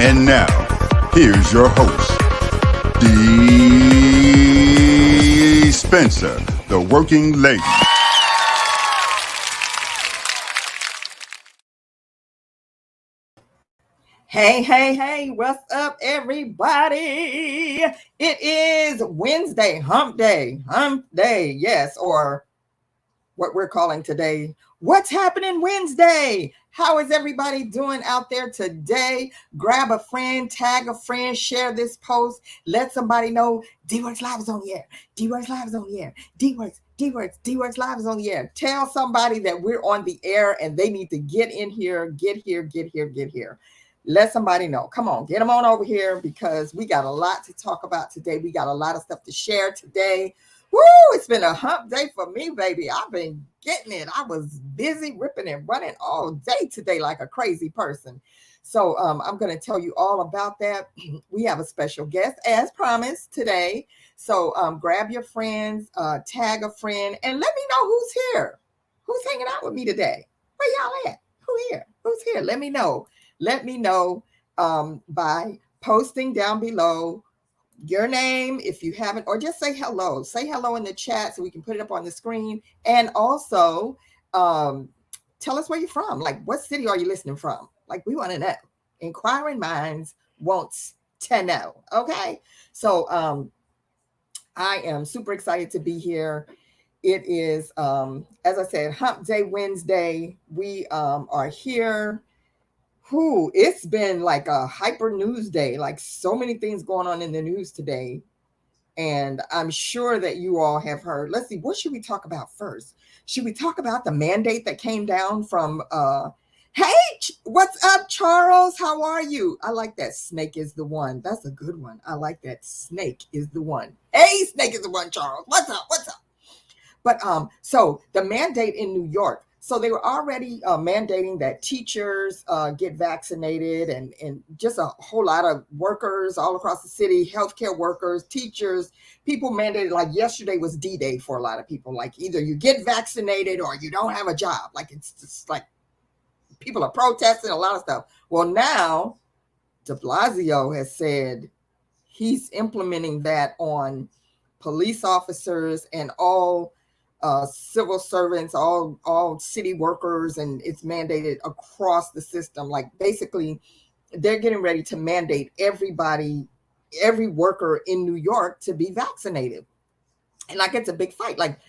And now, here's your host, Dee Spencer, the working lady. Hey, what's up, everybody? It is Wednesday, hump day, yes, or what we're calling today, What's Happening Wednesday? How is everybody doing out there today? Grab a friend, tag a friend, share this post, let somebody know DeeWorks Live is on the air. DeeWorks Live is on the air. DeeWorks Live is on the air. Tell somebody that we're on the air and they need to get in here, get here. Let somebody know. Come on, get them on over here because we got a lot to talk about today. We got a lot of stuff to share today. Woo, it's been a hump day for me, baby. I've been getting it. I was busy ripping and running all day today like a crazy person. So I'm going to tell you all about that. We have a special guest as promised today. So grab your friends, tag a friend, and let me know who's here. Who's hanging out with me today? Where y'all at? Who's here? Let me know. Let me know by posting down below your name if you haven't, or just say hello. Say hello in the chat so we can put it up on the screen. And also tell us where you're from. Like, what city are you listening from? Like, we want to know. Inquiring minds wants to know. Okay. So I am super excited to be here. It is, as I said, Hump Day Wednesday. We are here. It's been like a hyper news day, like so many things going on in the news today. And I'm sure that you all have heard. Let's see, what should we talk about first? Should we talk about the mandate that came down from, hey, what's up, Charles? How are you? I like that. Snake is the one. That's a good one. I like that. Snake is the one. Hey, Snake is the one, Charles. What's up? But so the mandate in New York. So they were already mandating that teachers get vaccinated and just a whole lot of workers all across the city, healthcare workers, teachers, people mandated. Like yesterday was D-Day for a lot of people. Like either you get vaccinated or you don't have a job. Like it's just like people are protesting a lot of stuff. Well, now de Blasio has said he's implementing that on police officers and all civil servants, all city workers, and it's mandated across the system. Like basically, they're getting ready to mandate everybody, every worker in New York to be vaccinated. And like it's a big fight. Like,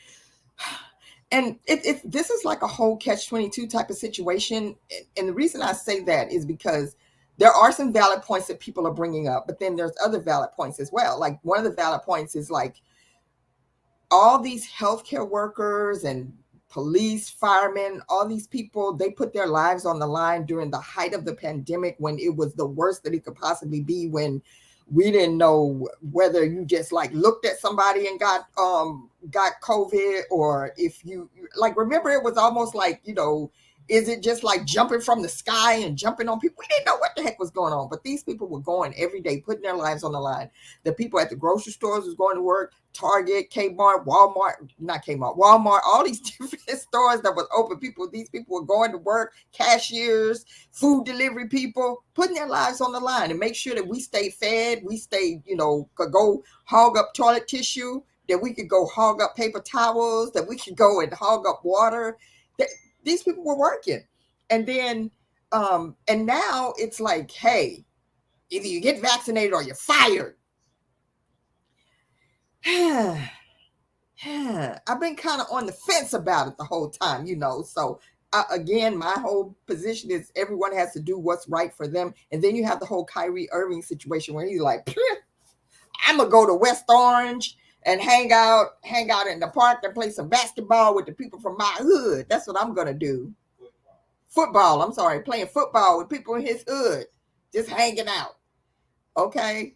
and this is like a whole catch-22 type of situation. And the reason I say that is because there are some valid points that people are bringing up, but then there's other valid points as well. Like one of the valid points is like, all these healthcare workers and police, firemen, all these people, they put their lives on the line during the height of the pandemic when it was the worst that it could possibly be, when we didn't know whether you just like looked at somebody and got COVID, or if you like, remember it was almost like, you know, is it just like jumping from the sky and jumping on people? We didn't know what the heck was going on, but these people were going every day, putting their lives on the line. The people at the grocery stores was going to work, Target, Kmart, Walmart, all these different stores that was open. These people were going to work, cashiers, food delivery people, putting their lives on the line and make sure that we stay fed, we stay, you know, could go hog up toilet tissue, that we could go hog up paper towels, that we could go and hog up water. These people were working. And then, and now it's like, hey, either you get vaccinated or you're fired. I've been kind of on the fence about it the whole time, you know. So again, my whole position is everyone has to do what's right for them. And then you have the whole Kyrie Irving situation where he's like, I'm going to go to West Orange and hang out in the park and play some basketball with the people from my hood. That's what I'm going to do. Playing football with people in his hood, just hanging out. Okay.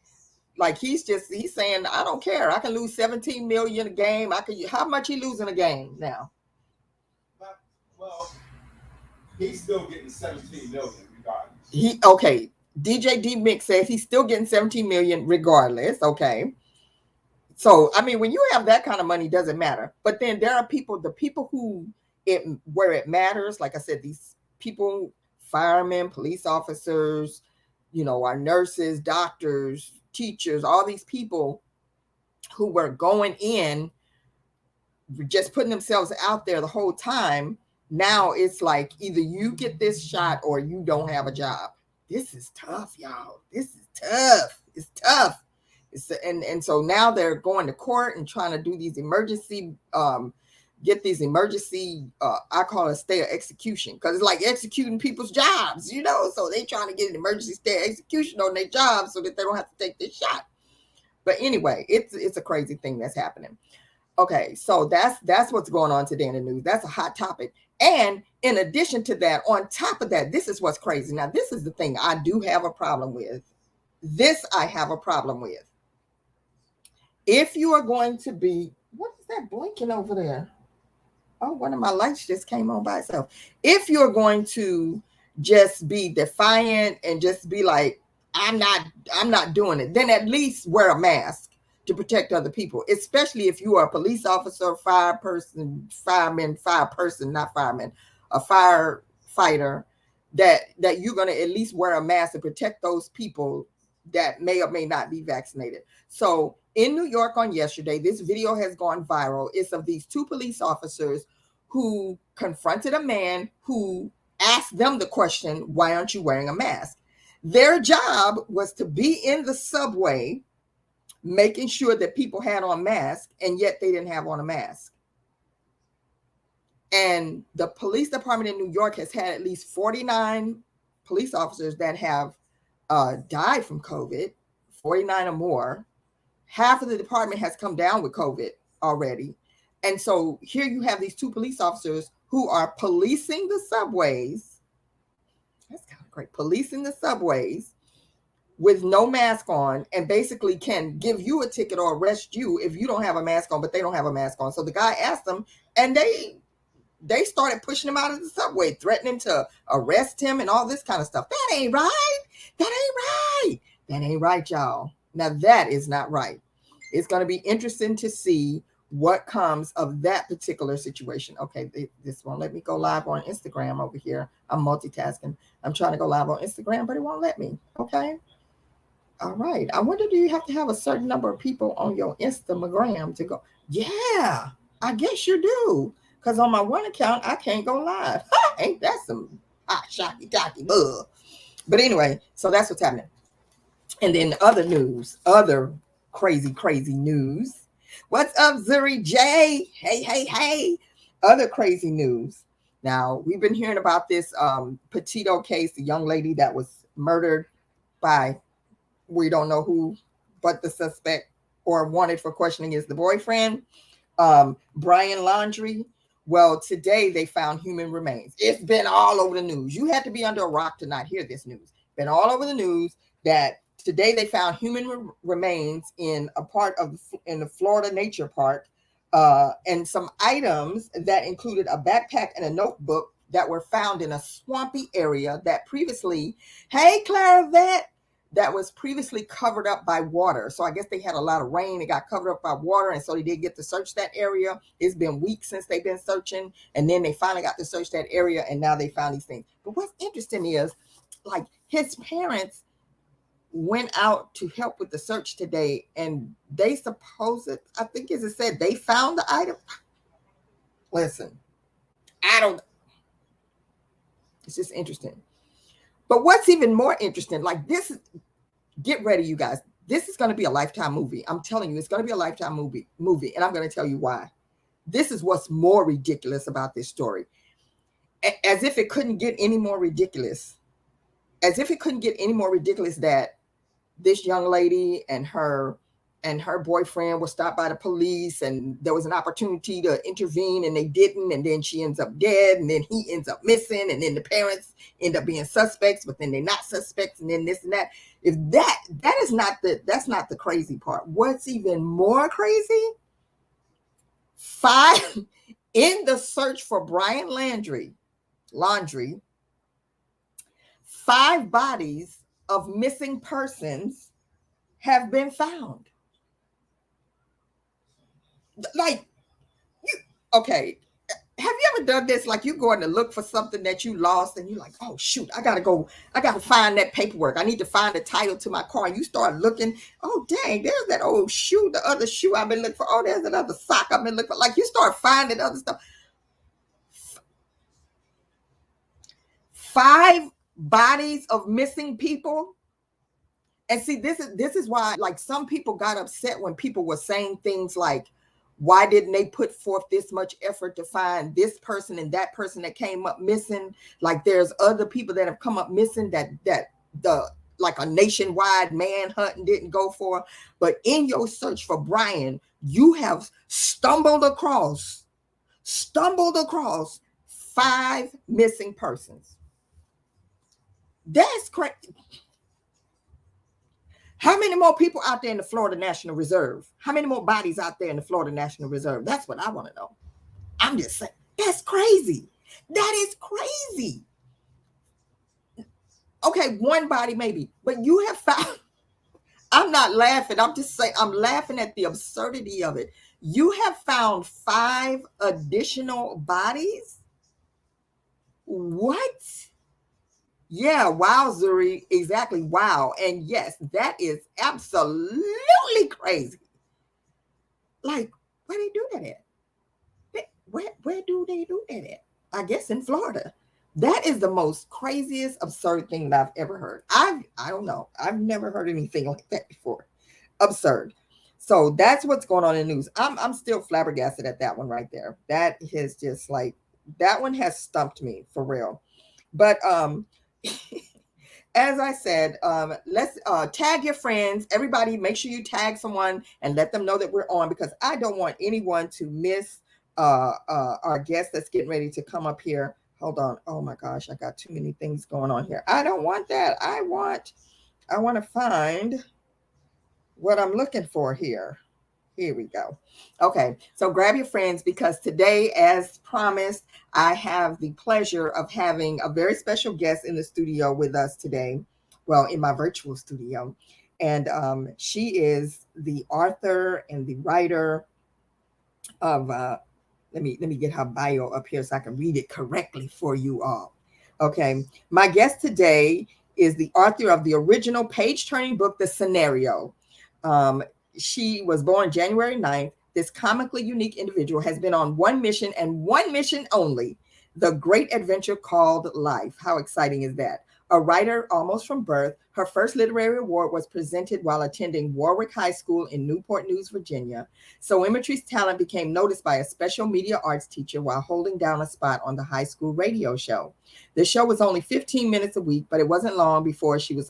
Like he's saying, I don't care. I can lose 17 million a game. How much he losing a game now? Well, he's still getting 17 million regardless. DJ D Mix says he's still getting 17 million regardless. Okay. So, I mean, when you have that kind of money, doesn't matter. But then there are the people where it matters. Like I said, these people, firemen, police officers, our nurses, doctors, teachers, all these people who were going in, just putting themselves out there the whole time. Now it's like either you get this shot or you don't have a job. This is tough, y'all. This is tough. It's tough. And so now they're going to court and trying to do these emergency, get these emergency, I call it stay of execution, because it's like executing people's jobs, so they trying to get an emergency stay of execution on their jobs so that they don't have to take this shot. But anyway, it's a crazy thing that's happening. Okay, so that's what's going on today in the news. That's a hot topic. And in addition to that, on top of that, this is what's crazy. Now, this is the thing I do have a problem with. This I have a problem with. If you are going to be, what is that blinking over there? Oh, one of my lights just came on by itself. If you're going to just be defiant and just be like, I'm not doing it, then at least wear a mask to protect other people, especially if you are a police officer, a firefighter, that you're going to at least wear a mask to protect those people that may or may not be vaccinated. So in New York on yesterday, this video has gone viral. It's of these two police officers who confronted a man who asked them the question, why aren't you wearing a mask? Their job was to be in the subway making sure that people had on masks, and yet they didn't have on a mask. And the police department in New York has had at least 49 police officers that have died from COVID, 49 or more. Half of the department has come down with COVID already. And so here you have these two police officers who are policing the subways. That's kind of great. Policing the subways with no mask on, and basically can give you a ticket or arrest you if you don't have a mask on, but they don't have a mask on. So the guy asked them, and they started pushing him out of the subway, threatening to arrest him and all this kind of stuff. That ain't right. That ain't right. That ain't right, y'all. Now that is not right. It's going to be interesting to see what comes of that particular situation. Okay, this won't let me go live on Instagram over here. I'm multitasking. I'm trying to go live on Instagram, but it won't let me. Okay. All right. I wonder, do you have to have a certain number of people on your Instagram to go? Yeah, I guess you do. Because on my one account, I can't go live. Ain't that some hot, shocky, docky bug? But anyway, so that's what's happening. And then other news, other crazy news. What's up, Zuri J? Hey. Other crazy news. Now, we've been hearing about this Petito case, the young lady that was murdered by, we don't know who, but the suspect or wanted for questioning is the boyfriend, Brian Laundrie. Well, today they found human remains. It's been all over the news. You had to be under a rock to not hear this news. Been all over the news that today they found human remains in a part of in the Florida Nature Park, and some items that included a backpack and a notebook that were found in a swampy area that previously, hey, Claravette, that was previously covered up by water. So I guess they had a lot of rain. It got covered up by water. And so they did get to search that area. It's been weeks since they've been searching. And then they finally got to search that area. And now they found these things. But what's interesting is, like, his parents went out to help with the search today. And they I think as it said, they found the item. Listen, it's just interesting. But what's even more interesting, like this, get ready, you guys. This is going to be a Lifetime movie. I'm telling you, it's going to be a Lifetime movie. And I'm going to tell you why. This is what's more ridiculous about this story. As if it couldn't get any more ridiculous. As if it couldn't get any more ridiculous that this young lady and her boyfriend was stopped by the police, and there was an opportunity to intervene and they didn't, and then she ends up dead, and then he ends up missing, and then the parents end up being suspects, but then they're not suspects, and then this and that. If that's not the crazy part. What's even more crazy, in the search for Brian Laundrie, 5 bodies of missing persons have been found. Like, okay, Have you ever done this? Like you going to look for something that you lost and you're like, oh shoot, I gotta find that paperwork. I need to find the title to my car. And you start looking, oh dang, there's that old shoe, the other shoe I've been looking for. Oh, there's another sock I've been looking for. Like you start finding other stuff. 5 bodies of missing people. And see, this is why, like, some people got upset when people were saying things like, why didn't they put forth this much effort to find this person and that person that came up missing? Like there's other people that have come up missing that the like a nationwide manhunt and didn't go for. But in your search for Brian, you have stumbled across 5 missing persons. That's crazy. How many more people out there in the Florida National Reserve? How many more bodies out there in the Florida National Reserve? That's what I want to know. I'm just saying, that's crazy. That is crazy. Okay, 1 body maybe, but you have found, I'm not laughing. I'm just saying, I'm laughing at the absurdity of it. You have found 5 additional bodies? What? Yeah, wow, Zuri, exactly. Wow. And yes, that is absolutely crazy. Like, where they do that at? Where do they do that at? I guess in Florida. That is the most craziest, absurd thing that I've ever heard. I don't know. I've never heard anything like that before. Absurd. So that's what's going on in the news. I'm still flabbergasted at that one right there. That is just like, that one has stumped me for real. But as I said, let's tag your friends. Everybody, make sure you tag someone and let them know that we're on, because I don't want anyone to miss our guest that's getting ready to come up here. Hold on. Oh my gosh, I got too many things going on here. I don't want that. I want to find what I'm looking for here. Here we go. Okay, so grab your friends, because today, as promised, I have the pleasure of having a very special guest in the studio with us today. Well, in my virtual studio. And she is the author and the writer of, let me get her bio up here so I can read it correctly for you all. Okay, my guest today is the author of the original page-turning book, The Scenario. She was born January 9th. This comically unique individual has been on one mission and one mission only, the great adventure called life. How exciting is that? A writer almost from birth, her first literary award was presented while attending Warwick High School in Newport News, Virginia. So Imagery's talent became noticed by a special media arts teacher while holding down a spot on the high school radio show. The show was only 15 minutes a week, but it wasn't long before she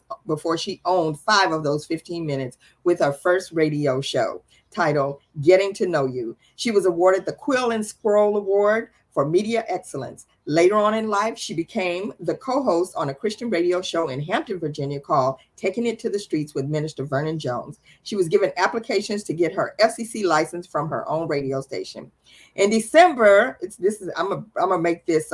owned 5 of those 15 minutes with her first radio show titled Getting to Know You. She was awarded the Quill and Scroll Award for Media Excellence. Later on in life, she became the co-host on a Christian radio show in Hampton, Virginia called Taking It to the Streets with Minister Vernon Jones. She was given applications to get her FCC license from her own radio station. In December, I'm gonna make this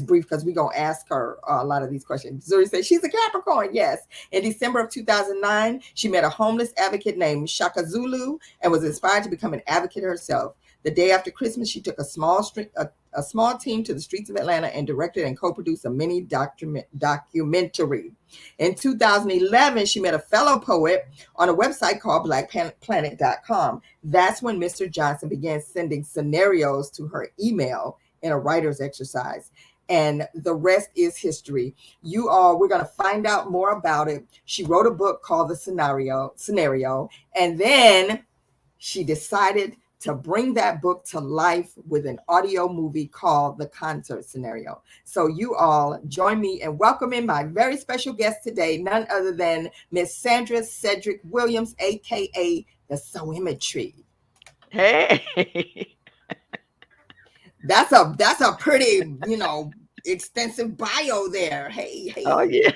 brief because we're going to ask her a lot of these questions. Zuri says she's a Capricorn. Yes. In December of 2009, she met a homeless advocate named Shaka Zulu and was inspired to become an advocate herself. The day after Christmas, she took a small team to the streets of Atlanta and directed and co-produced a mini documentary. In 2011, she met a fellow poet on a website called blackplanet.com. That's when Mr. Johnson began sending scenarios to her email in a writer's exercise. And the rest is history. We're going to find out more about it. She wrote a book called The Scenario, and then she decided to bring that book to life with an audio movie called The Concert Scenario. So you all join me in welcoming my very special guest today, none other than Miss Sandra Sedgewick Williams, aka the Soimetry. Hey. That's a pretty, extensive bio there. Hey. Oh yeah.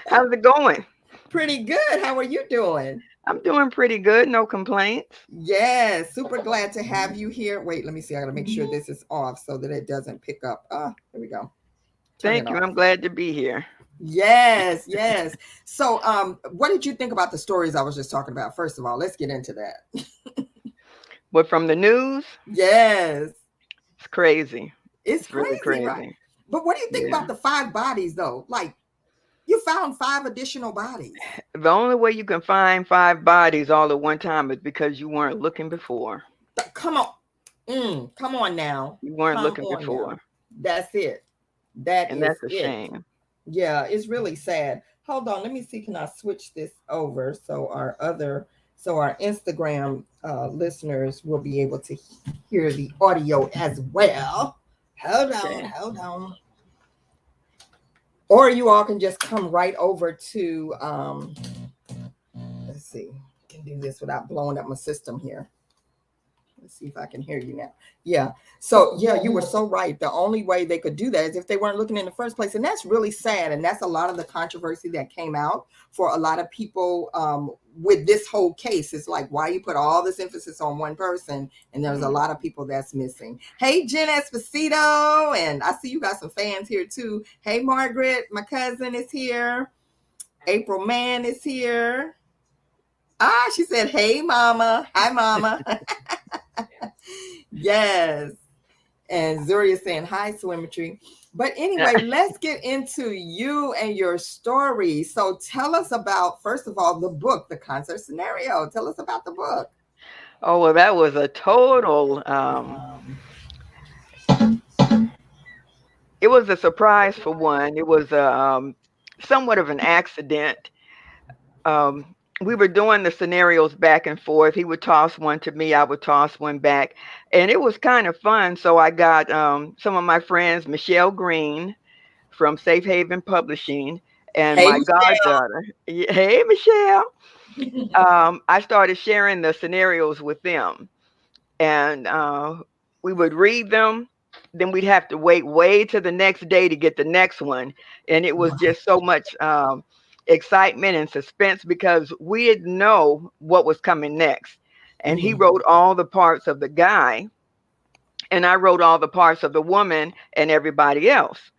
How's it going? Pretty good. How are you doing? I'm doing pretty good. No complaints. Yes. Super glad to have you here. Wait, let me see. I got to make sure this is off so that it doesn't pick up. Here we go. Thank you. I'm glad to be here. Yes. So, what did you think about the stories I was just talking about? First of all, let's get into that. What, from the news? Yes. crazy. It's really crazy, right? crazy. But what do you think Yeah. about the 5 bodies, though? Like, you found 5 additional bodies. The only way you can find 5 bodies all at one time is because you weren't looking before. Come on. Come on now. You weren't Come looking on before. now. That's it. That And is that's a it. shame. Yeah, it's really sad. Hold on, let me see. Can I switch this over so our Instagram listeners will be able to hear the audio as well? Hold on. Or you all can just come right over to let's see. I can do this without blowing up my system here. Let's see if I can hear you now. Yeah. So, yeah, you were so right. The only way they could do that is if they weren't looking in the first place. And that's really sad. And that's a lot of the controversy that came out for a lot of people with this whole case. It's like, why you put all this emphasis on one person? And there's a lot of people that's missing. Hey, Jen Esposito. And I see you got some fans here, too. Hey, Margaret, my cousin is here. April Mann is here. She said, hey, mama. Hi, mama. Yes. And Zuria saying hi, Swimmetry. But anyway, let's get into you and your story. So tell us about, first of all, the book, The Concert Scenario. Tell us about the book. Oh, well, that was a total, it was a surprise for one. It was somewhat of an accident. We were doing the scenarios back and forth. He would toss one to me, I would toss one back, and it was kind of fun. So I got some of my friends, Michelle Green from Safe Haven Publishing, and Hey, my Michelle. goddaughter. Hey, Michelle. I started sharing the scenarios with them, and we would read them. Then we'd have to wait way to the next day to get the next one, and it was just so much excitement and suspense because we didn't know what was coming next. And he wrote all the parts of the guy, and I wrote all the parts of the woman and everybody else.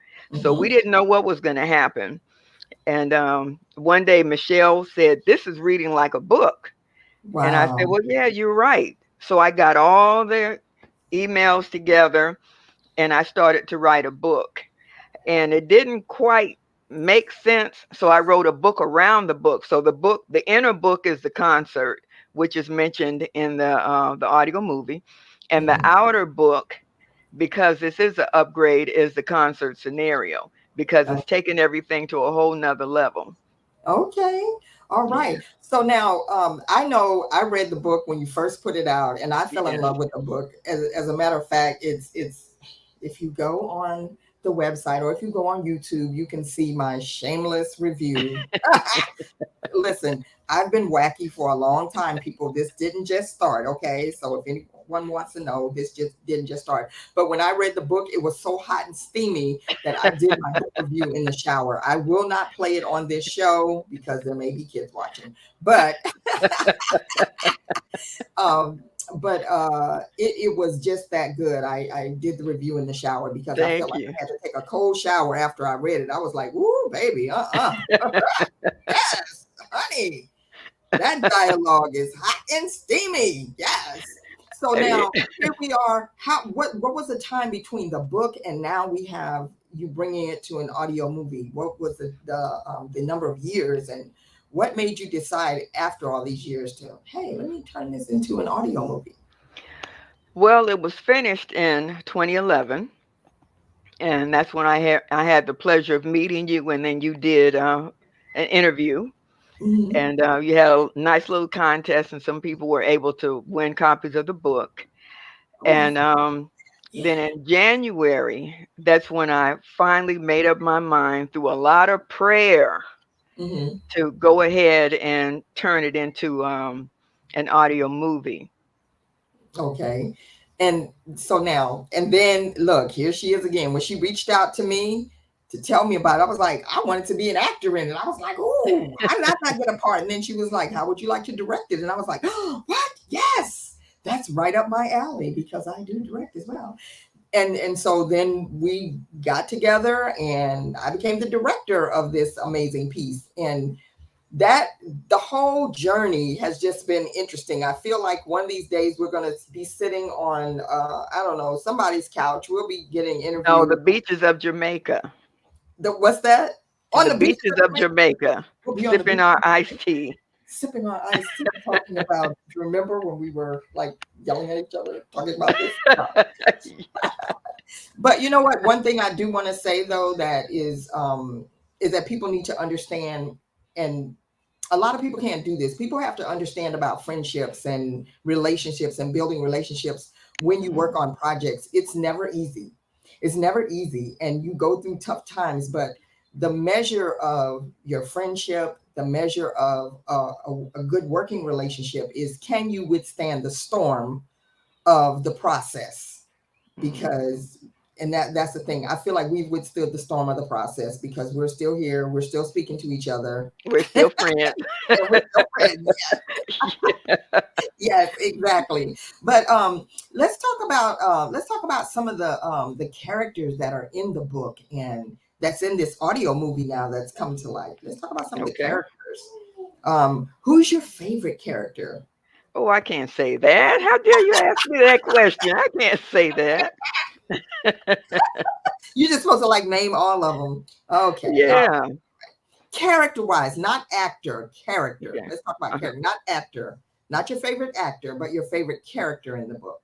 So we didn't know what was going to happen. And one day Michelle said, this is reading like a book. Wow. And I said, well, yeah, you're right. So I got all the emails together and I started to write a book. And it didn't quite make sense. So I wrote a book around the book. So the inner book is the concert, which is mentioned in the audio movie. And the outer book, because this is an upgrade, is the concert scenario, because it's taking everything to a whole nother level. Okay. All right. Yeah. So now I know I read the book when you first put it out, and I fell in love with the book. As a matter of fact, it's if you go on the website or if you go on YouTube, you can see my shameless review. Listen, I've been wacky for a long time, people. This didn't just start, okay? So if anyone wants to know, this just didn't just start. But when I read the book, it was so hot and steamy that I did my book review in the shower. I will not play it on this show because there may be kids watching. But it was just that good. I did the review in the shower because I felt like I had to take a cold shower after I read it. I was like, ooh, baby, yes, honey, that dialogue is hot and steamy. Yes. So now here we are. What was the time between the book and now we have you bringing it to an audio movie? What was the number of years, and what made you decide after all these years to, hey, let me turn this into an audio movie? Well, it was finished in 2011, and that's when I had the pleasure of meeting you, and then you did an interview. And you had a nice little contest, and some people were able to win copies of the book. And then in January, that's when I finally made up my mind through a lot of prayer to go ahead and turn it into an audio movie. Okay. And so now, and then look, here she is again. When she reached out to me to tell me about it, I was like, I wanted to be an actor in it. I was like, ooh, I'm not get a part. And then she was like, how would you like to direct it? And I was like, oh, what? Yes, that's right up my alley because I do direct as well. And so then we got together and I became the director of this amazing piece. And that the whole journey has just been interesting. I feel like one of these days we're going to be sitting on, I don't know, somebody's couch. We'll be getting No, interviewed. the beaches of Jamaica. What's that? On The the beach. beaches of Jamaica, We'll be on the sipping beach, our iced tea. sipping our iced tea, talking about. Do you remember when we were like yelling at each other, talking about this? But you know what? One thing I do want to say though that is that people need to understand, and a lot of people can't do this. People have to understand about friendships and relationships and building relationships when you work on projects. It's never easy. It's never easy, and you go through tough times. But the measure of your friendship, the measure of a good working relationship is, can you withstand the storm of the process? Because and that's the thing. I feel like we've withstood the storm of the process because we're still here. We're still speaking to each other. We're still friends. And we're still friends. Yes, exactly. But let's talk about some of the characters that are in the book and that's in this audio movie now that's come to life. Let's talk about some of the Okay. characters. Who's your favorite character? Oh, I can't say that. How dare you ask me that question? I can't say that. You're just supposed to like name all of them. Okay. Yeah. Character-wise, not actor, character. Okay. Let's talk about character, not actor. Not your favorite actor, but your favorite character in the book.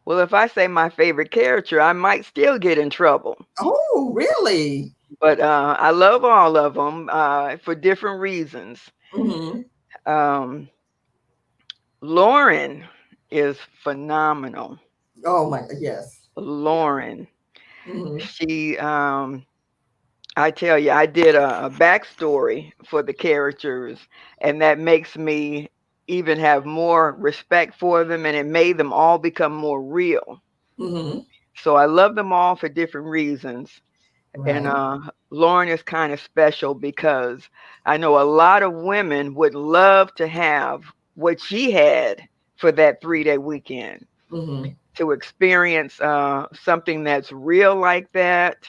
Well, if I say my favorite character, I might still get in trouble. Oh, really? But I love all of them for different reasons. Mm-hmm. Lauren is phenomenal. Oh my, yes. Lauren. Mm-hmm. She, I tell you, I did a backstory for the characters, and that makes me even have more respect for them, and it made them all become more real. Mm-hmm. So I love them all for different reasons. Right. And Lauren is kind of special because I know a lot of women would love to have what she had for that 3-day weekend, Mm-hmm. to experience something that's real like that,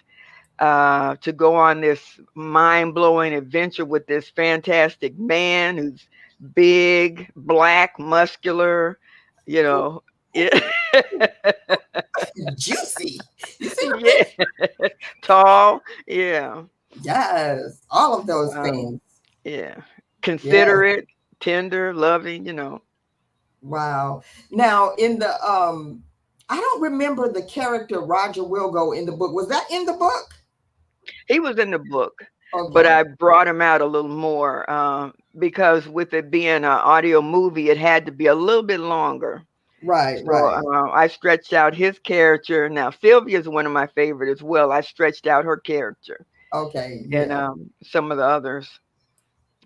to go on this mind-blowing adventure with this fantastic man who's big, black, muscular, you know. Juicy. You see her Yeah. picture? Tall. Yeah. Yes. All of those things. Yeah. Considerate, tender, loving, you know. Wow. Now in the I don't remember the character Roger Wilgo in the book. Was that in the book? He was in the book, Okay. but I brought him out a little more because with it being an audio movie, it had to be a little bit longer. Right, So right. I stretched out his character. Now Sylvia's one of my favorite as well. I stretched out her character, Okay. and Yeah. some of the others.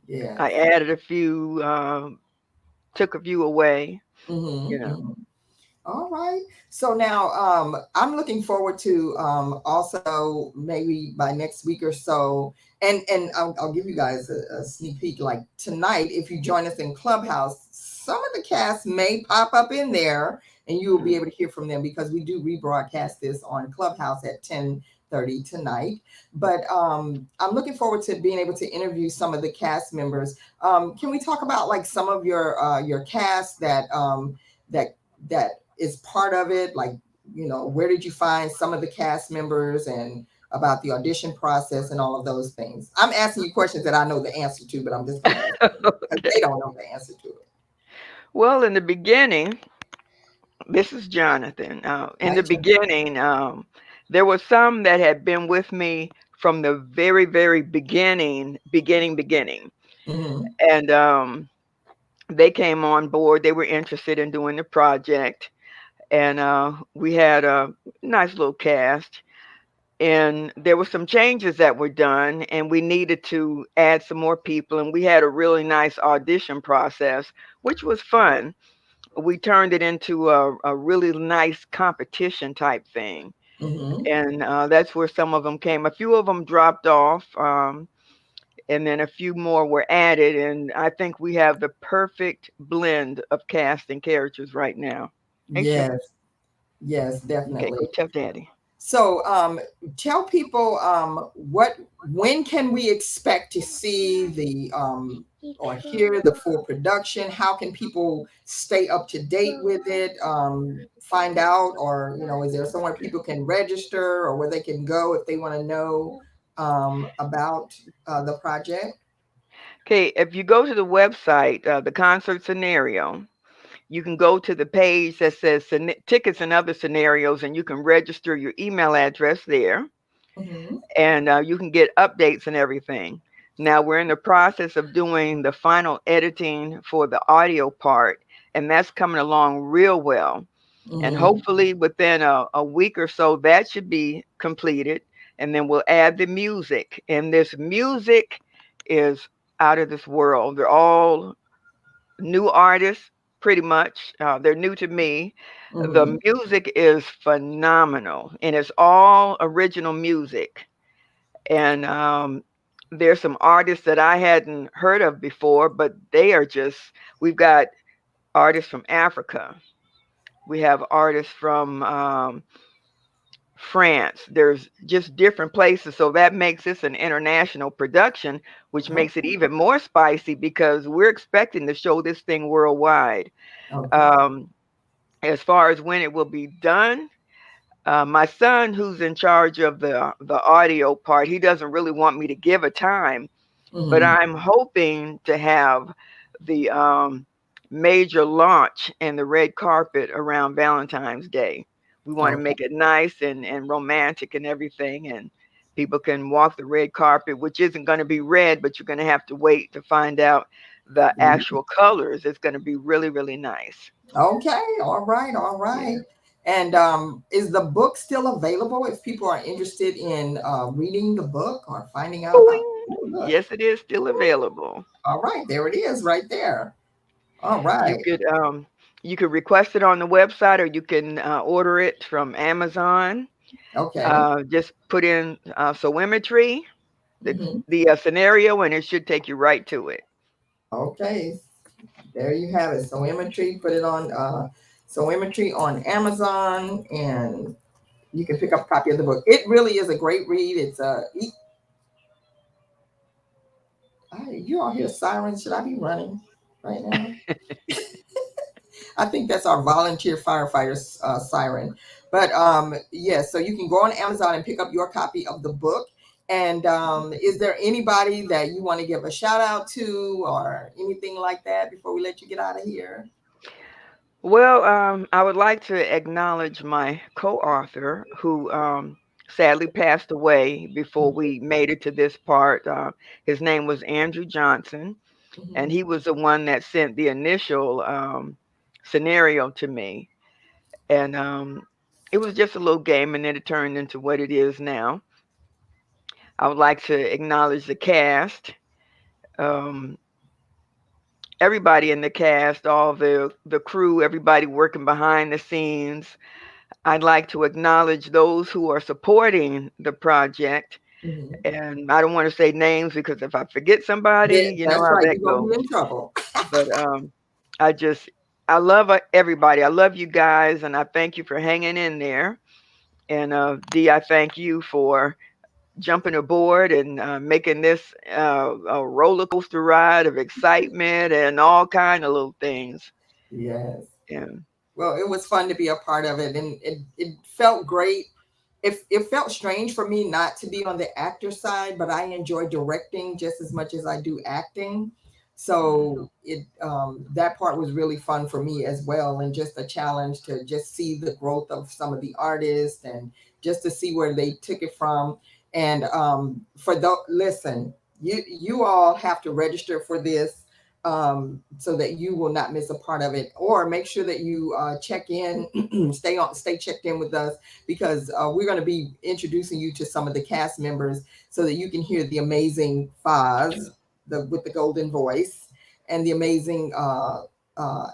Yeah. I added a few, took a few away. Mm-hmm, You know. mm-hmm. All right. So now I'm looking forward to also maybe by next week or so, and I'll give you guys a sneak peek. Like tonight, if you join us in Clubhouse, some of the cast may pop up in there, and you will be able to hear from them because we do rebroadcast this on Clubhouse at 10:30 tonight. But I'm looking forward to being able to interview some of the cast members. Can we talk about like some of your cast that that is part of it? Like, you know, where did you find some of the cast members and about the audition process and all of those things? I'm asking you questions that I know the answer to, but I'm just going to ask you because they don't know the answer to it. Well, in the beginning, this is Jonathan. In the beginning, there were some that had been with me from the very, very beginning. Mm-hmm. And they came on board. They were interested in doing the project. And we had a nice little cast. And there were some changes that were done, and we needed to add some more people. And we had a really nice audition process, which was fun. We turned it into a really nice competition type thing. Mm-hmm. And that's where some of them came. A few of them dropped off, and then a few more were added. And I think we have the perfect blend of cast and characters right now. Hey, Yes. Yes, okay, definitely. go tell Daddy. So tell people when can we expect to see the or hear the full production? How can people stay up to date with it? Find out, or is there somewhere people can register or where they can go if they want to know about the project? Okay, if you go to the website, the concert scenario, you can go to the page that says tickets and other scenarios, and you can register your email address there, Mm-hmm. and you can get updates and everything. Now we're in the process of doing the final editing for the audio part, and that's coming along real well. And Mm-hmm. hopefully within a week or so, that should be completed. And then we'll add the music. And this music is out of this world. They're all new artists, pretty much. They're new to me. Mm-hmm. The music is phenomenal, and it's all original music. And there's some artists that I hadn't heard of before, but they are just, we've got artists from Africa. We have artists from France. There's just different places. So that makes this an international production, which makes it even more spicy because we're expecting to show this thing worldwide. Okay. As far as when it will be done, my son, who's in charge of the audio part, he doesn't really want me to give a time, but Mm-hmm. I'm hoping to have the major launch and the red carpet around Valentine's Day. We want to Okay. make it nice and romantic and everything, and people can walk the red carpet, which isn't going to be red, but you're going to have to wait to find out the actual colors. It's going to be really, really nice. Okay, all right, all Yeah. right. And is the book still available if people are interested in reading the book or finding out about the Boing. book? Yes, it is still available. All right, there it is right there. All You right. could um you could request it on the website, or you can order it from Amazon. Okay. Just put in Soimetry, the Hmm. the scenario, and it should take you right to it. Okay. There you have it. So imagery, put it on so imagery on Amazon, and you can pick up a copy of the book. It really is a great read. It's you all hear sirens. Should I be running right now? I think that's our volunteer firefighters siren. But yes, so you can go on Amazon and pick up your copy of the book. And is there anybody that you want to give a shout out to or anything like that before we let you get out of here? Well, I would like to acknowledge my co-author who sadly passed away before we made it to this part. His name was Andrew Johnson, and Mhm. he was the one that sent the initial scenario to me. And it was just a little game, and then it turned into what it is now. I would like to acknowledge the cast, um, everybody in the cast, all the crew, everybody working behind the scenes. I'd like to acknowledge those who are supporting the project. Mhm. And I don't want to say names because if I forget Yeah, somebody, you know that's how right. that You're gonna goes. be in trouble. But I just, I love everybody. I love you guys, and I thank you for hanging in there. And Dee, I thank you for jumping aboard and making this a roller coaster ride of excitement and all kind of little things. Yes. Yeah. Well, it was fun to be a part of it, and it felt great. It felt strange for me not to be on the actor side, but I enjoy directing just as much as I do acting. So it that part was really fun for me as well, and just a challenge to just see the growth of some of the artists and just to see where they took it from. And for the listen, you all have to register for this so that you will not miss a part of it, or make sure that you check in, stay checked in with us, because we're going to be introducing you to some of the cast members so that you can hear the amazing Foz, with the golden voice, and the amazing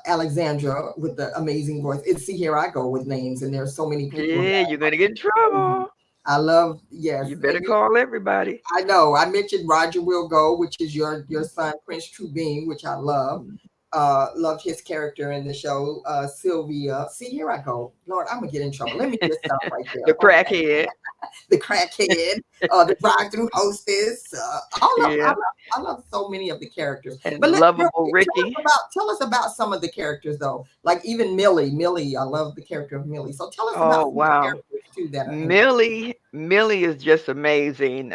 Alexandra with the amazing voice. It's see here I go with names, and there's so many people Yeah, you're gonna get in that trouble. I love. Yes, You better call everybody. I know. I mentioned Roger Will Go, which is your son Prince True Beam, which I love. loved his character in the show, Sylvia. See, here I go. Lord, I'm gonna get in trouble. Let me just stop right there. The Okay. crackhead. The crackhead, the drive-through hostess. Yeah. I love so many of the characters. And But lovable Ricky. tell us about some of the characters though. Like even Millie. Millie, I love the character of Millie. So tell us about Oh, some of the wow. characters too that are in Millie is just amazing.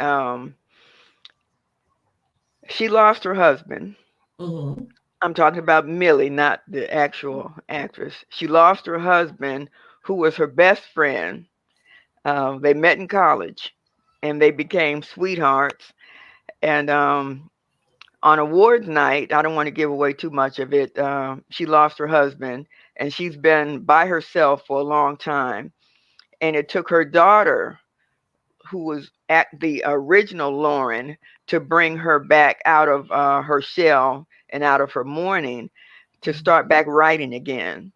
She lost her husband. Mm-hmm. I'm talking about Millie, not the actual actress. She lost her husband, who was her best friend. They met in college, and they became sweethearts. And on awards night, I don't want to give away too much of it. She lost her husband, and she's been by herself for a long time. And it took her daughter, who was at the original Lauren, to bring her back out of her shell and out of her mourning to start back writing again.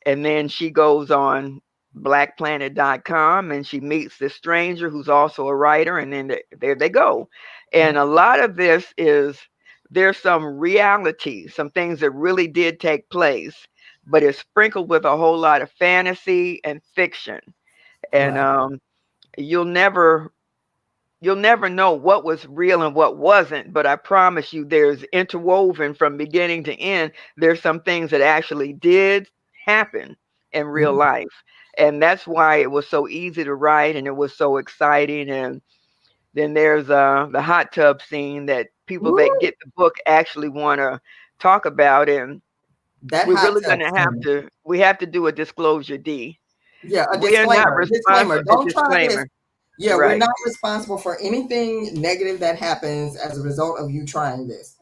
And then she goes on blackplanet.com and she meets this stranger who's also a writer, and then there they go. And a lot of this is, there's some reality, some things that really did take place, but it's sprinkled with a whole lot of fantasy and fiction. And Right. you'll never know what was real and what wasn't, but I promise you there's interwoven from beginning to end. There's some things that actually did happen in real Mhm. life. And that's why it was so easy to write and it was so exciting. And then there's the hot tub scene that people that Woo! get the book actually want to talk about. And That we're hot really tub going to scene. do a disclosure, D. Yeah, a We are not disclaimer. Disclaimer. responsible. A Don't try this. disclaimer. Yeah, we're Right. not responsible for anything negative that happens as a result of you trying this.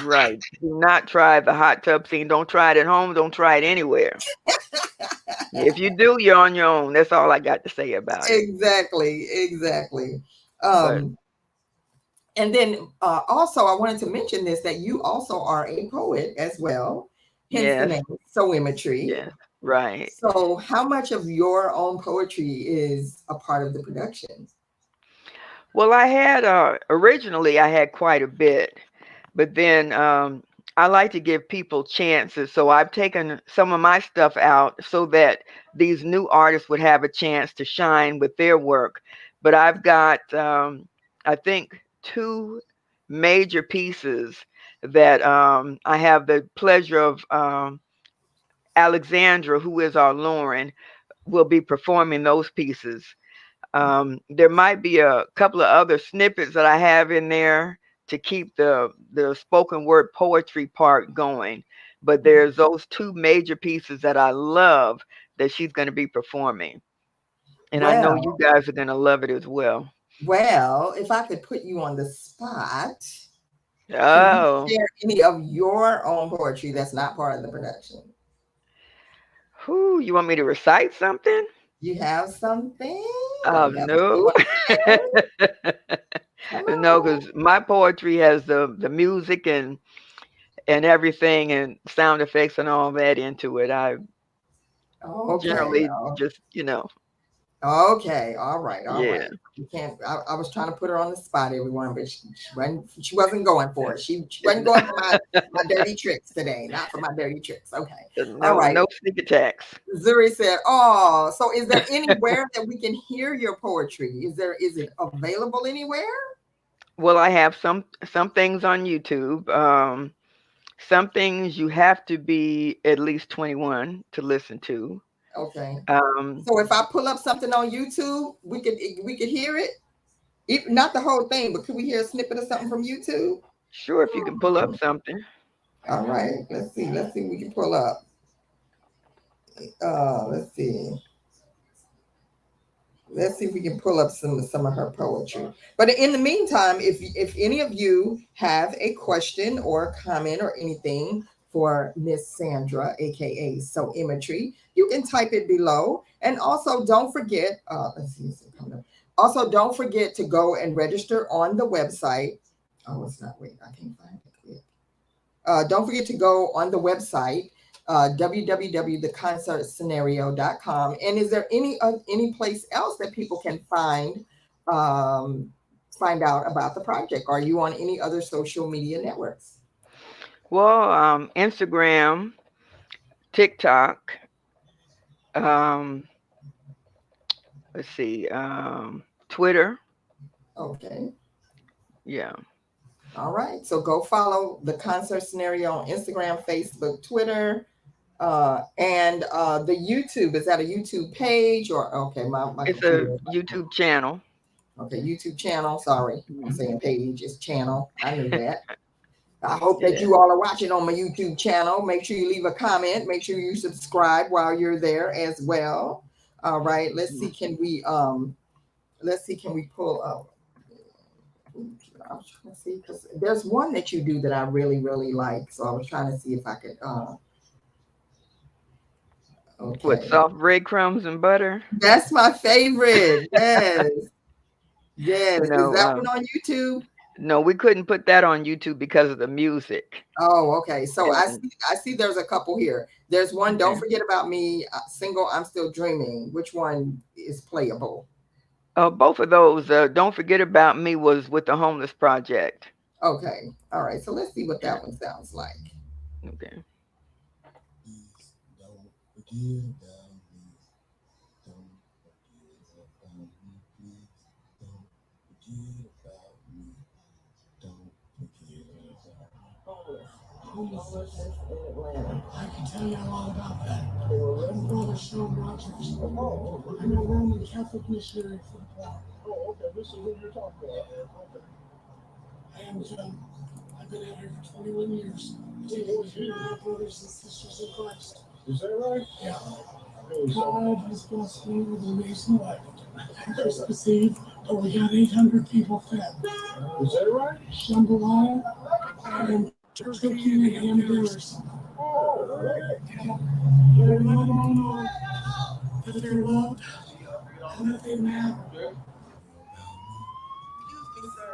Right. Do not try the hot tub scene. Don't try it at home. Don't try it anywhere. If you do, you're on your own. That's all I got to say about it. Exactly, exactly. But Um, and then also, I wanted to mention this that you also are a poet as well, hence the yes, name Soimetry. yes, right. So, how much of your own poetry is a part of the production? Well, I had originally I had quite a bit, but then I like to give people chances. So I've taken some of my stuff out so that these new artists would have a chance to shine with their work. But I've got I think two major pieces that I have the pleasure of Alexandra, who is our Lauren, will be performing those pieces. There might be a couple of other snippets that I have in there to keep the spoken word poetry part going, but there's those two major pieces that I love that she's going to be performing, and I know you Well, guys are going to love it as well. well, if I could put you on the spot, can you Oh, share any of your own poetry that's not part of the production? who you want me to recite something? You have something? Oh You have something you no. want to share? Come No, on. because my poetry has the music and everything and sound effects and all that into it. I Okay. generally just, Okay. All right. All yeah. right. You can't. I was trying to put her on the spot, everyone, but she wasn't going for it. She wasn't going for my dirty tricks today. Not for my dirty tricks. Okay. All No, right. no sneak attacks. Zuri said, "Oh, so is there anywhere that we can hear your poetry? Is it available anywhere?" Well, I have some things on YouTube. Some things you have to be at least 21 to listen to. Okay. Um, So if I pull up something on YouTube, we could hear it. Not the whole thing, but could we hear a snippet of something from YouTube? sure, if you can pull up something. All right. Let's see. Let's see what we can pull up. Let's see. Let's see if we can pull up some of her poetry. But in the meantime, if any of you have a question or comment or anything for Miss Sandra, aka So Imagery, you can type it below. And also don't forget, let's see, is it coming up? Also, don't forget to go and register on the website. Oh, it's not, wait, I can't find it. Don't forget to go on the website, www.theconcertscenario.com. And is there any place else that people can um, find out about the project? Are you on any other social media networks? Well, Instagram, TikTok. Um, let's see. Twitter. Okay. Yeah. All right. So go follow the concert scenario on Instagram, Facebook, Twitter, and the YouTube. Is that a YouTube page or okay? My It's a computer. YouTube channel. Okay, YouTube channel. Sorry, I'm saying page. It's channel. I knew that. I hope that Yeah. you all are watching on my YouTube channel. Make sure you leave a comment. Make sure you subscribe while you're there as well. All right. Let's see. Can we pull up? I was trying to see because there's one that you do that I really, really like. So I was trying to see if I could With okay. soft breadcrumbs and butter. That's my favorite. Yes. Yes. Is No, that one on YouTube? no, we couldn't put that on YouTube because of the music. Oh, okay. So I And, see there's a couple here. There's one, Don't okay. Forget About Me, single, I'm Still Dreaming. Which one is playable? Both of those. Don't Forget About Me was with the Homeless Project. Okay. All right. So let's see what that one sounds like. Okay. Please don't forget about me. Don't forget about me. Please don't forget about me. Don't forget about me. Homelessness in Atlanta. I can tell you a lot about that. Brother Sean Rogers. I'm a Roman Catholic missionary for the poor. Oh, okay. This is what you're talking about. Okay. And I've been out here for 21 years. Taking care of my brothers and sisters in Christ. Is that right? Yeah. Really sorry. God has blessed me with an amazing life. Christmas Eve, we got 800 people fed. Is that right? Jambalaya and turkey and ham dinners. Oh, right. Let them all know that they're loved and that they matter. Okay. Excuse me, sir.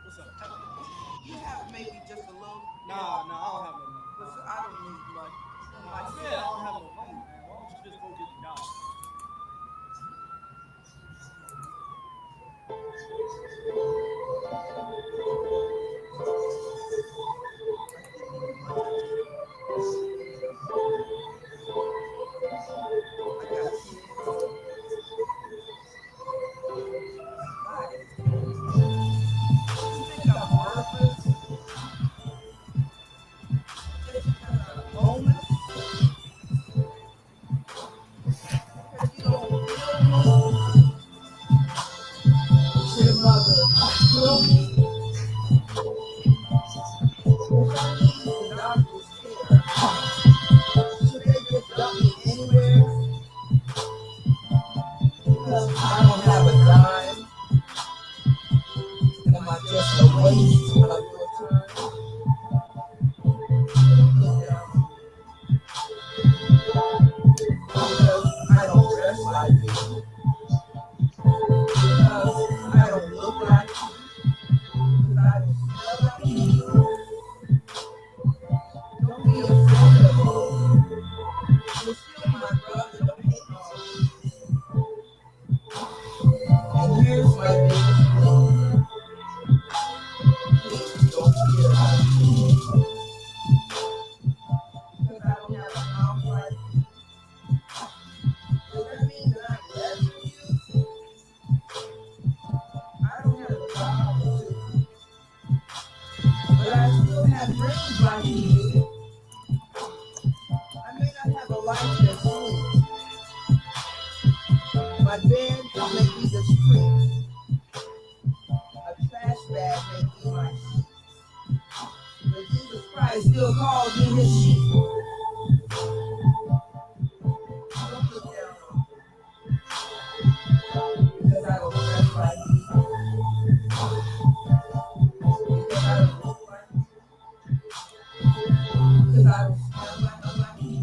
What's up? You have maybe just a little. Nah, I don't have no money. Listen, I don't need much. I said I don't have no money, man. Why don't you just go get the job? You think I'm worthless? Just because I'm homeless? Because you don't feel me? Your mother feel me? If I need the doctor's care, should they just dump me anywhere? Because I don't have a dime. Am I just a waste of your time? Because I don't dress like you. Because I don't look like you. Because I don't smell like you. Don't be afraid of me. You're still my brother. Don't hate on me. And here's my biggest plea. Please don't forget about me. Because I don't have a house like you. Does that mean that I'm less than you? I don't have a job too. But I still have dreams like you do. I may not have a life that's sweet. My bed may be the street. A trash bag may be my sheet. But Jesus Christ still calls me his sheep. Don't look down on me. Because I don't dress like you. Because I don't look like you. Because I don't smell like you.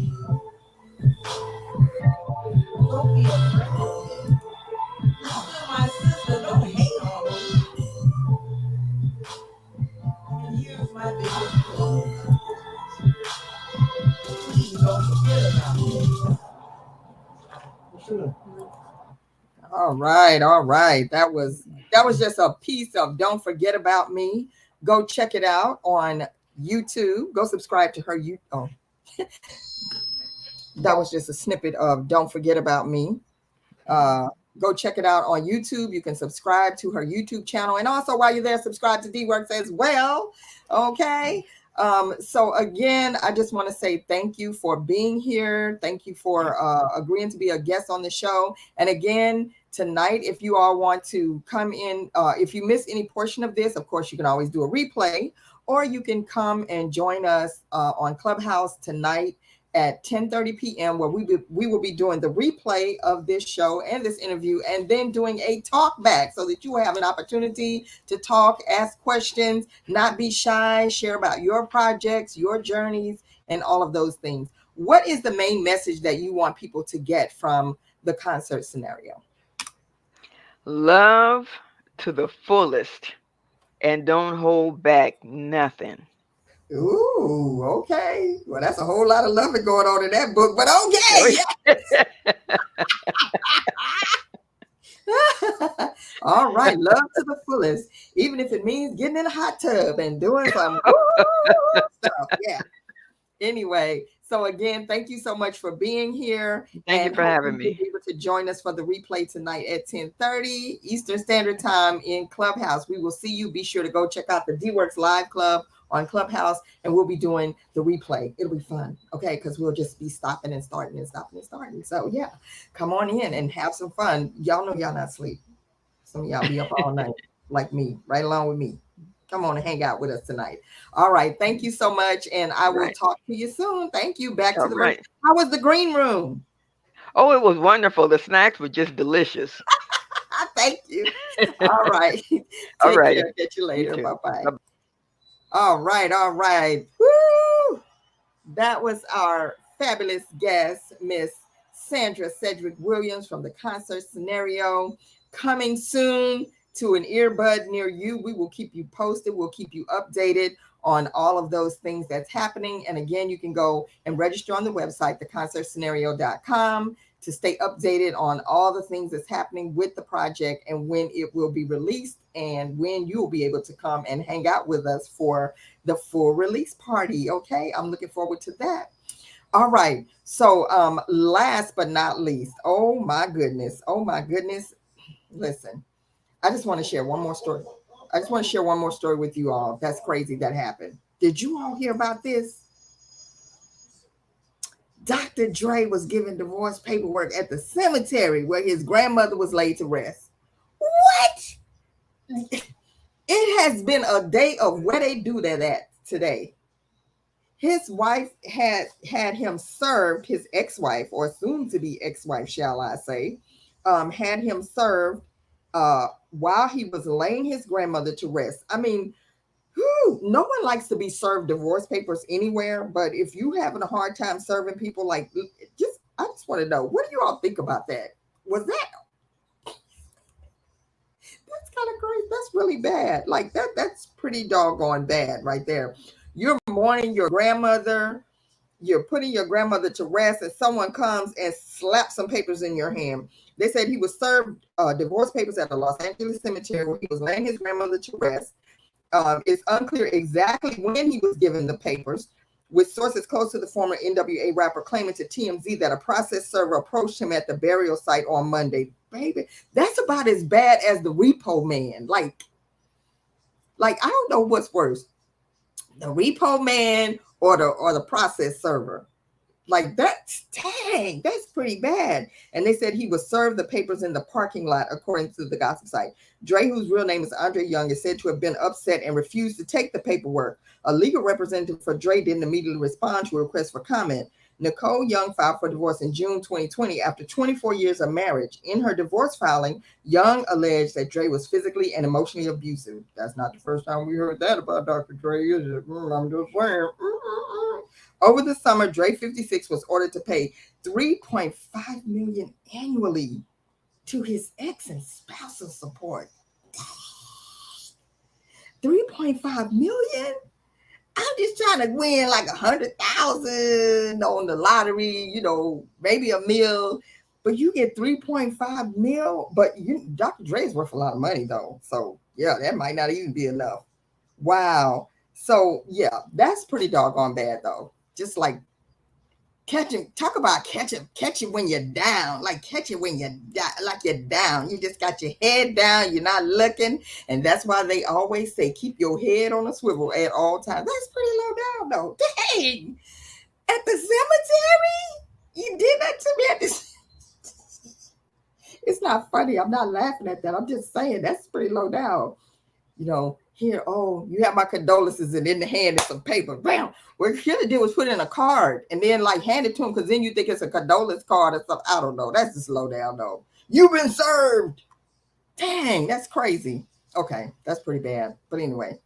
Don't be afraid of me. You're still my sister. Don't hate on me. And here's my biggest plea. Please don't forget about me. All right, all right. That was just a piece of Don't Forget About Me. Go check it out on YouTube. Go subscribe to her. Oh, that was just a snippet of Don't Forget About Me. Go check it out on YouTube. You can subscribe to her YouTube channel. And also while you're there, subscribe to DeeWorks as well. Okay. So again, I just want to say thank you for being here. Thank you for agreeing to be a guest on the show. And again, tonight, if you all want to come in, if you miss any portion of this, of course, you can always do a replay, or you can come and join us on Clubhouse tonight at 10:30 p.m. where we will be doing the replay of this show and this interview, and then doing a talk back so that you will have an opportunity to talk, ask questions, not be shy, share about your projects, your journeys, and all of those things. What is the main message that you want people to get from the concert scenario? Love to the fullest and don't hold back nothing. Ooh, okay. Well, that's a whole lot of loving going on in that book, but okay. All right, love to the fullest, even if it means getting in a hot tub and doing some stuff. Yeah. Anyway, so again, thank you so much for being here. Thank you for having me. You'll be able to join us for the replay tonight at 10:30 Eastern Standard Time in Clubhouse. We will see you. Be sure to go check out the DeeWorks Live Club on Clubhouse, and we'll be doing the replay. It'll be fun, okay? Because we'll just be stopping and starting and stopping and starting. So yeah, come on in and have some fun. Y'all know y'all not asleep. Some of y'all be up all night like me, right along with me. Come on and hang out with us tonight. All right, thank you so much, and I will talk to you soon. Thank you. Back to the room. How was the green room? Oh, it was wonderful. The snacks were just delicious. Thank you. All right. All right. Care. Catch you later. Bye-bye. All right. All right. Woo! That was our fabulous guest, Miss Sandra Sedgewick Williams from the Concert Scenario. Coming soon to an earbud near you. We will keep you posted. We'll keep you updated on all of those things that's happening. And again, you can go and register on the website, theconcertscenario.com, to stay updated on all the things that's happening with the project and when it will be released and when you will be able to come and hang out with us for the full release party. Okay, I'm looking forward to that. All right. So last but not least, oh my goodness. Listen, I just want to share one more story. With you all. That's crazy that happened. Did you all hear about this? Dr. Dre was given divorce paperwork at the cemetery where his grandmother was laid to rest. What? It has been a day of where they do that at today. His wife had him served, his ex-wife, or soon to be ex-wife, shall I say, had him served while he was laying his grandmother to rest. I mean, no one likes to be served divorce papers anywhere, but if you having a hard time serving people, like, I just want to know, what do you all think about that? That's kind of crazy. That's really bad. Like that's pretty doggone bad right there. You're mourning your grandmother. You're putting your grandmother to rest, and someone comes and slaps some papers in your hand. They said he was served divorce papers at a Los Angeles cemetery where he was laying his grandmother to rest. It's unclear exactly when he was given the papers, with sources close to the former NWA rapper claiming to TMZ that a process server approached him at the burial site on Monday. Baby, that's about as bad as the repo man. Like I don't know what's worse, the repo man or the process server. Like that's pretty bad. And they said he was served the papers in the parking lot, according to the gossip site. Dre, whose real name is Andre Young, is said to have been upset and refused to take the paperwork. A legal representative for Dre didn't immediately respond to a request for comment. Nicole Young filed for divorce in June 2020 after 24 years of marriage. In her divorce filing, Young alleged that Dre was physically and emotionally abusive. That's not the first time we heard that about Dr. Dre, is it? I'm just saying. Over the summer, Dre 56 was ordered to pay $3.5 million annually to his ex and spousal support. $3.5 million? I'm just trying to win like 100,000 on the lottery, maybe $1 million, but you get 3.5 million. But Dr. Dre's worth a lot of money though. So yeah, that might not even be enough. Wow. So yeah, that's pretty doggone bad though. Just like catching, talk about catch it when you're down, like catch it when you're like you're down. You just got your head down, you're not looking, and that's why they always say keep your head on a swivel at all times. That's pretty low down though. Dang, at the cemetery, you did that to me at the. It's not funny. I'm not laughing at that. I'm just saying that's pretty low down. You know, here, oh, you have my condolences, and in the hand is some paper. Bam. What you should have did was put in a card and then like hand it to him, because then you think it's a condolence card or something. I don't know. That's just low down though. You've been served. Dang, that's crazy. Okay, that's pretty bad. But anyway,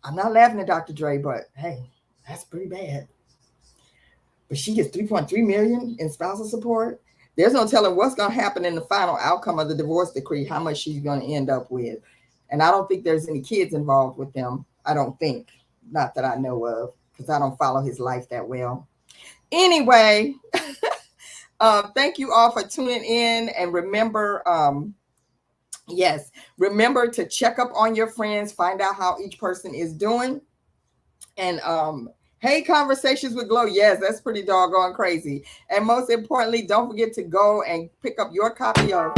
I'm not laughing at Dr. Dre, but hey, that's pretty bad. But she gets 3.3 million in spousal support. There's no telling what's going to happen in the final outcome of the divorce decree, how much she's going to end up with. And I don't think there's any kids involved with them. I don't think. Not that I know of, because I don't follow his life that well. Anyway, thank you all for tuning in. And remember, remember to check up on your friends, find out how each person is doing. And hey, Conversations with Glow. Yes, that's pretty doggone crazy. And most importantly, don't forget to go and pick up your copy of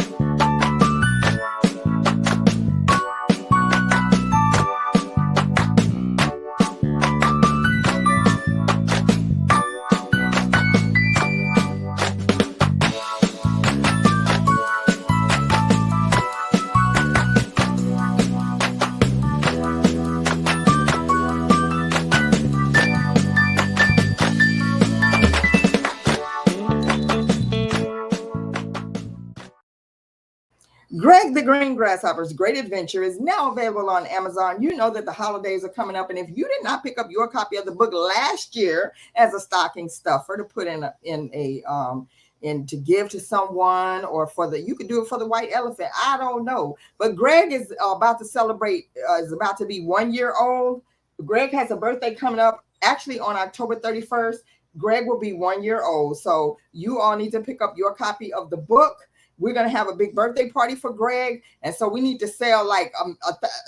Greg the Green Grasshopper's Great Adventure is now available on Amazon. You know that the holidays are coming up, and if you did not pick up your copy of the book last year as a stocking stuffer to put in to give to someone, or you could do it for the white elephant. I don't know, but Greg is about to celebrate. Is about to be 1 year old. Greg has a birthday coming up, actually on October 31st. Greg will be 1 year old, so you all need to pick up your copy of the book. We're going to have a big birthday party for Greg. And so we need to sell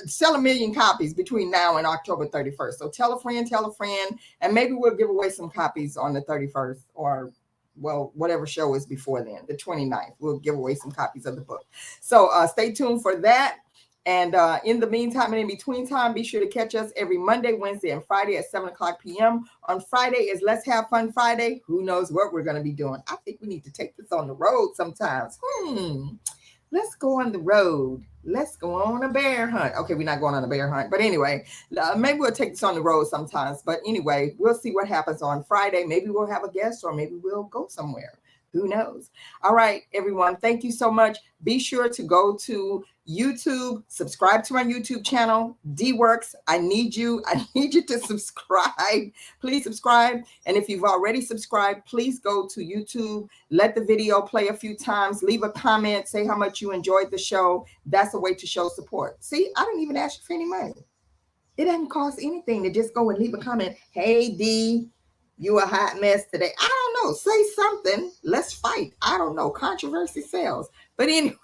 sell 1 million copies between now and October 31st. So tell a friend, and maybe we'll give away some copies on the 31st, or whatever show is before then, the 29th. We'll give away some copies of the book. So stay tuned for that. And in the meantime and in between time, be sure to catch us every Monday, Wednesday, and Friday at 7:00 p.m. On Friday is Let's Have Fun Friday. Who knows what we're going to be doing? I think we need to take this on the road sometimes. Let's go on the road. Let's go on a bear hunt. Okay, we're not going on a bear hunt. But anyway, maybe we'll take this on the road sometimes. But anyway, we'll see what happens on Friday. Maybe we'll have a guest, or maybe we'll go somewhere. Who knows? All right, everyone. Thank you so much. Be sure to go to YouTube, subscribe to my YouTube channel, DeeWorks. I need you to subscribe. Please subscribe. And if you've already subscribed, please go to YouTube, let the video play a few times, leave a comment, say how much you enjoyed the show. That's a way to show support. See, I didn't even ask you for any money. It doesn't cost anything to just go and leave a comment. Hey, Dee, you a hot mess today. I don't know. Say something. Let's fight. I don't know. Controversy sells. But anyway,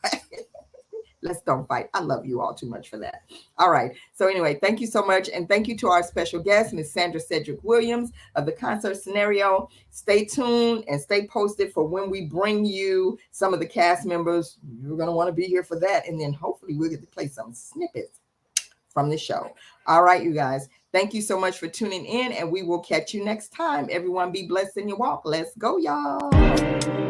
let's don't fight. I love you all too much for that. All right. So anyway, thank you so much. And thank you to our special guest, Ms. Sandra Sedgewick Williams of the Concert Scenario. Stay tuned and stay posted for when we bring you some of the cast members. You're going to want to be here for that. And then hopefully we'll get to play some snippets from the show. All right, you guys. Thank you so much for tuning in, and we will catch you next time. Everyone be blessed in your walk. Let's go, y'all.